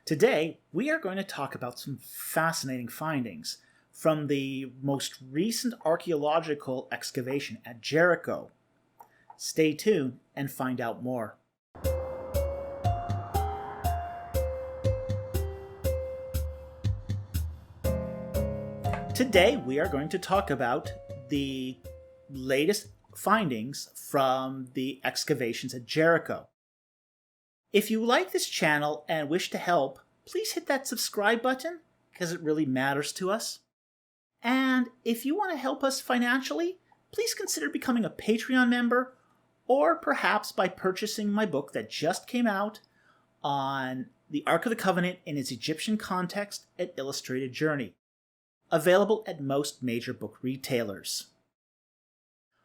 Today, we are going to talk about some fascinating findings from the most recent archaeological excavation at Jericho. Stay tuned and find out more. Today, we are going to talk about the latest findings from the excavations at Jericho. If you like this channel and wish to help, please hit that subscribe button because it really matters to us. And if you want to help us financially, please consider becoming a Patreon member or perhaps by purchasing my book that just came out on the Ark of the Covenant in its Egyptian context at Illustrated Journey, available at most major book retailers.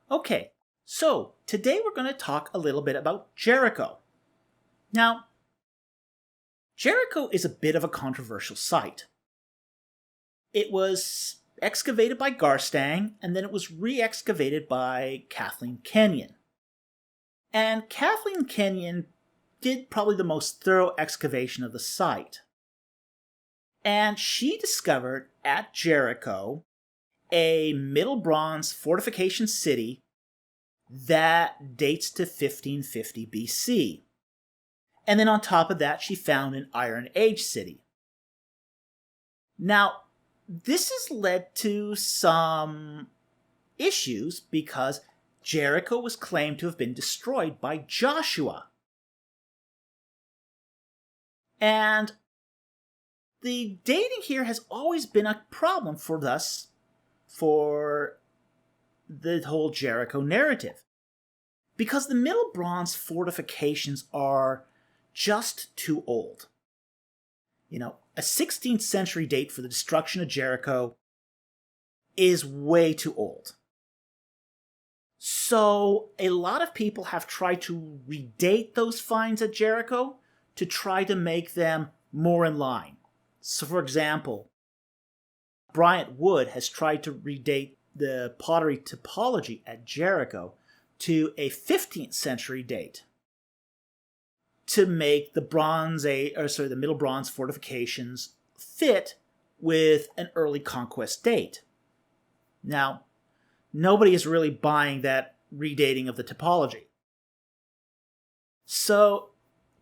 Okay, so today we're going to talk a little bit about Jericho. Now, Jericho is a bit of a controversial site. It was excavated by Garstang, and then it was re-excavated by Kathleen Kenyon. And Kathleen Kenyon did probably the most thorough excavation of the site. And she discovered at Jericho a Middle Bronze fortification city that dates to 1550 BC. And then on top of that, she found an Iron Age city. Now, this has led to some issues because Jericho was claimed to have been destroyed by Joshua. And the dating here has always been a problem for us, for the whole Jericho narrative. Because the Middle Bronze fortifications are just too old. A 16th century date for the destruction of Jericho is way too old. So a lot of people have tried to redate those finds at Jericho to try to make them more in line. So for example, Bryant Wood has tried to redate the pottery typology at Jericho to a 15th century date to make the Middle Bronze fortifications fit with an early conquest date. Now, nobody is really buying that redating of the typology. So,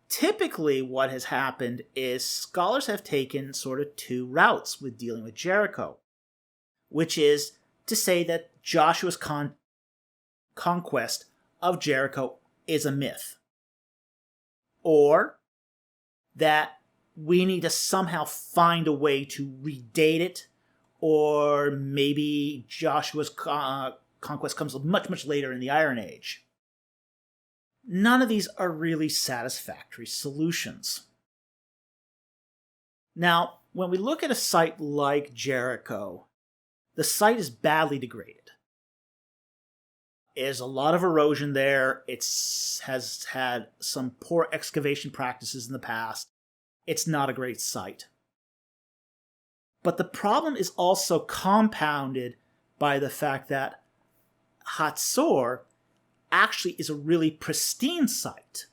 typically what has happened is scholars have taken sort of two routes with dealing with Jericho, which is to say that Joshua's conquest of Jericho is a myth, or that we need to somehow find a way to redate it, or maybe Joshua's conquest comes much, much later in the Iron Age. None of these are really satisfactory solutions. Now, when we look at a site like Jericho, the site is badly degraded. There's a lot of erosion there. It has had some poor excavation practices in the past. It's not a great site. But the problem is also compounded by the fact that Hazor actually is a really pristine site.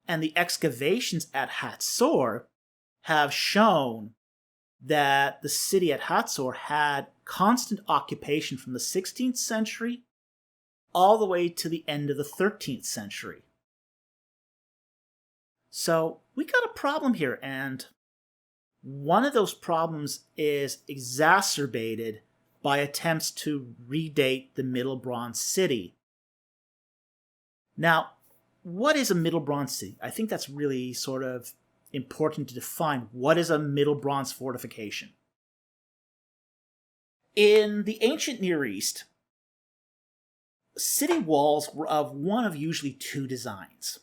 And the excavations at Hazor have shown that the city at Hazor had constant occupation from the 16th century all the way to the end of the 13th century. So we got a problem here, and one of those problems is exacerbated by attempts to redate the Middle Bronze city. Now, what is a Middle Bronze city? I think that's really sort of important to define. What is a Middle Bronze fortification? In the ancient Near East, city walls were of one of usually two designs.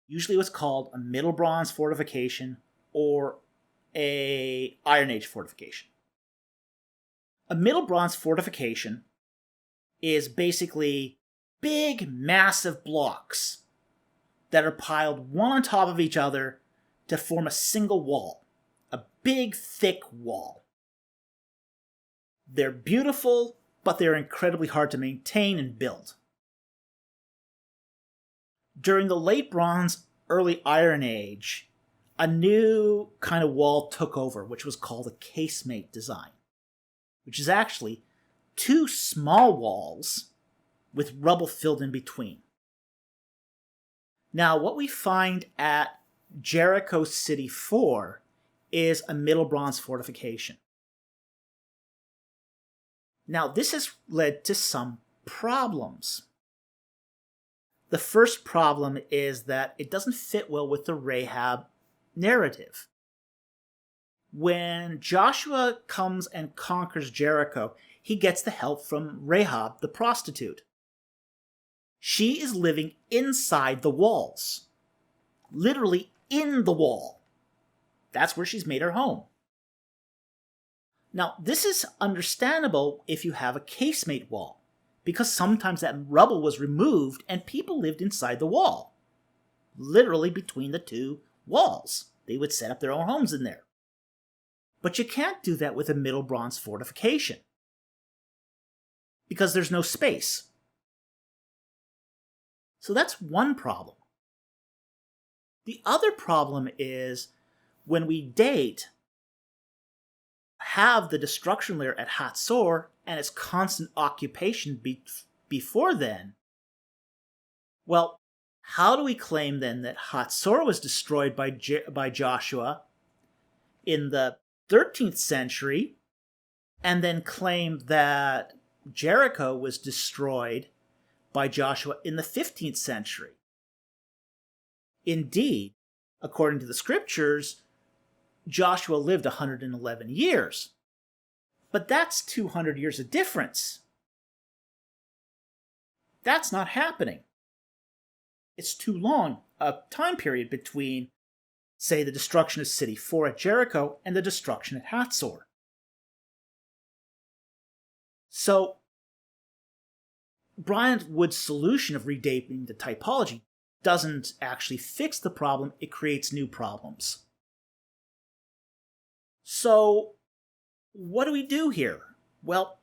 Usually it was called a Middle Bronze fortification or a Iron Age fortification. A Middle Bronze fortification is basically big, massive blocks that are piled one on top of each other to form a single wall, a big, thick wall. They're beautiful, but they're incredibly hard to maintain and build. During the Late Bronze, Early Iron Age, a new kind of wall took over, which was called a casemate design, which is actually two small walls with rubble filled in between. Now, what we find at Jericho City 4 is a Middle Bronze fortification. Now, this has led to some problems. The first problem is that it doesn't fit well with the Rahab narrative. When Joshua comes and conquers Jericho, he gets the help from Rahab, the prostitute. She is living inside the walls, literally in the wall. That's where she's made her home. Now, this is understandable if you have a casemate wall, because sometimes that rubble was removed and people lived inside the wall, literally between the two walls. They would set up their own homes in there. But you can't do that with a Middle Bronze fortification, because there's no space. So that's one problem. The other problem is when we have the destruction layer at Hazor and its constant occupation before then, well, how do we claim then that Hazor was destroyed by Joshua in the 13th century and then claim that Jericho was destroyed by Joshua in the 15th century? Indeed, according to the scriptures, Joshua lived 111 years. But that's 200 years of difference. That's not happening. It's too long a time period between, say, the destruction of City 4 at Jericho and the destruction at Hazor. So, Brian Wood's solution of redating the typology doesn't actually fix the problem, it creates new problems. So, what do we do here? Well,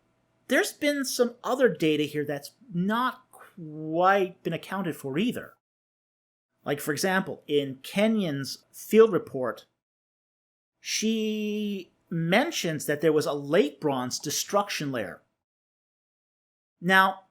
there's been some other data here that's not quite been accounted for either. Like, for example, in Kenyon's field report, she mentions that there was a late bronze destruction layer. Now,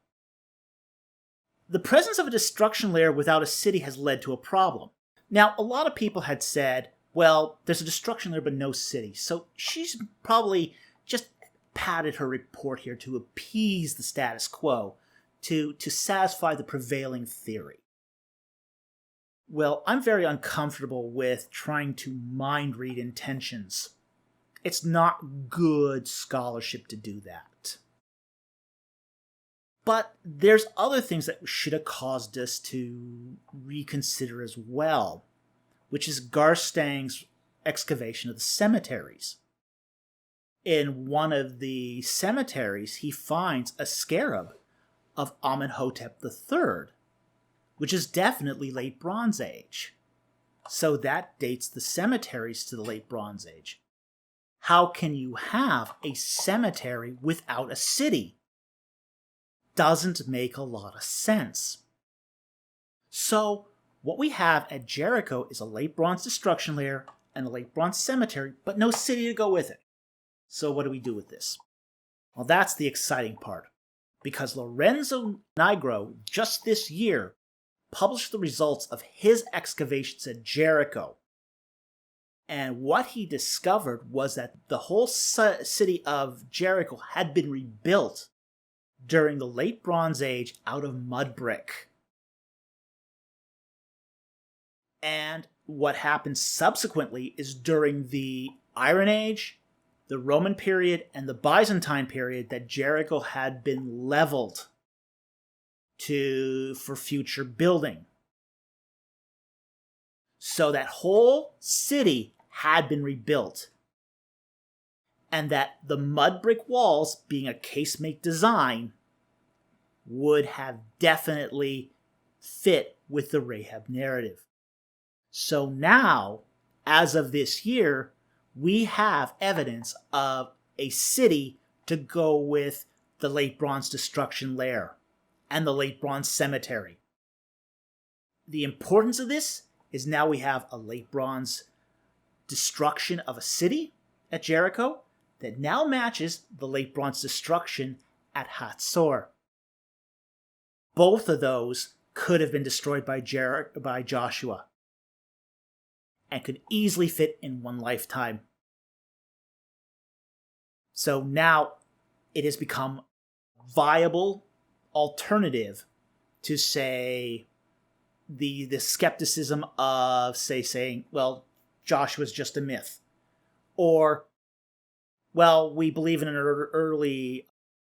the presence of a destruction layer without a city has led to a problem. Now, a lot of people had said, well, there's a destruction layer but no city. So she's probably just padded her report here to appease the status quo, to satisfy the prevailing theory. Well, I'm very uncomfortable with trying to mind read intentions. It's not good scholarship to do that. But there's other things that should have caused us to reconsider as well, which is Garstang's excavation of the cemeteries. In one of the cemeteries, he finds a scarab of Amenhotep III, which is definitely late Bronze Age. So that dates the cemeteries to the late Bronze Age. How can you have a cemetery without a city? Doesn't make a lot of sense. So, what we have at Jericho is a late Bronze destruction layer and a late Bronze cemetery, but no city to go with it. So what do we do with this? Well, that's the exciting part, because Lorenzo Nigro, just this year, published the results of his excavations at Jericho. And what he discovered was that the whole city of Jericho had been rebuilt during the late Bronze Age out of mud brick. And what happened subsequently is during the Iron Age, the Roman period, and the Byzantine period that Jericho had been leveled for future building. So that whole city had been rebuilt. And that the mud brick walls, being a casemate design, would have definitely fit with the Rahab narrative. So now, as of this year, we have evidence of a city to go with the late Bronze destruction layer and the late Bronze cemetery. The importance of this is now we have a late Bronze destruction of a city at Jericho that now matches the Late Bronze destruction at Hazor. Both of those could have been destroyed by Joshua and could easily fit in one lifetime. So now it has become a viable alternative to, say, the skepticism of, saying, well, Joshua's just a myth. Or, well, we believe in an early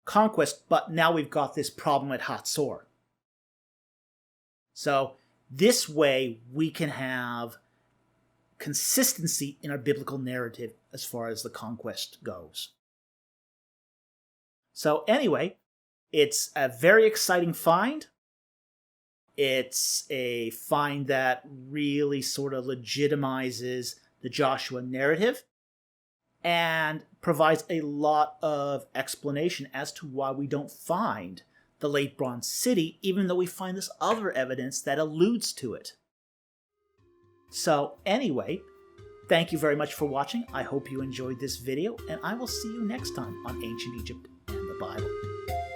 conquest, but now we've got this problem at Hazor. So this way we can have consistency in our biblical narrative as far as the conquest goes. So anyway, it's a very exciting find. It's a find that really sort of legitimizes the Joshua narrative and provides a lot of explanation as to why we don't find the Late Bronze City, even though we find this other evidence that alludes to it. So anyway, thank you very much for watching. I hope you enjoyed this video, and I will see you next time on Ancient Egypt and the Bible.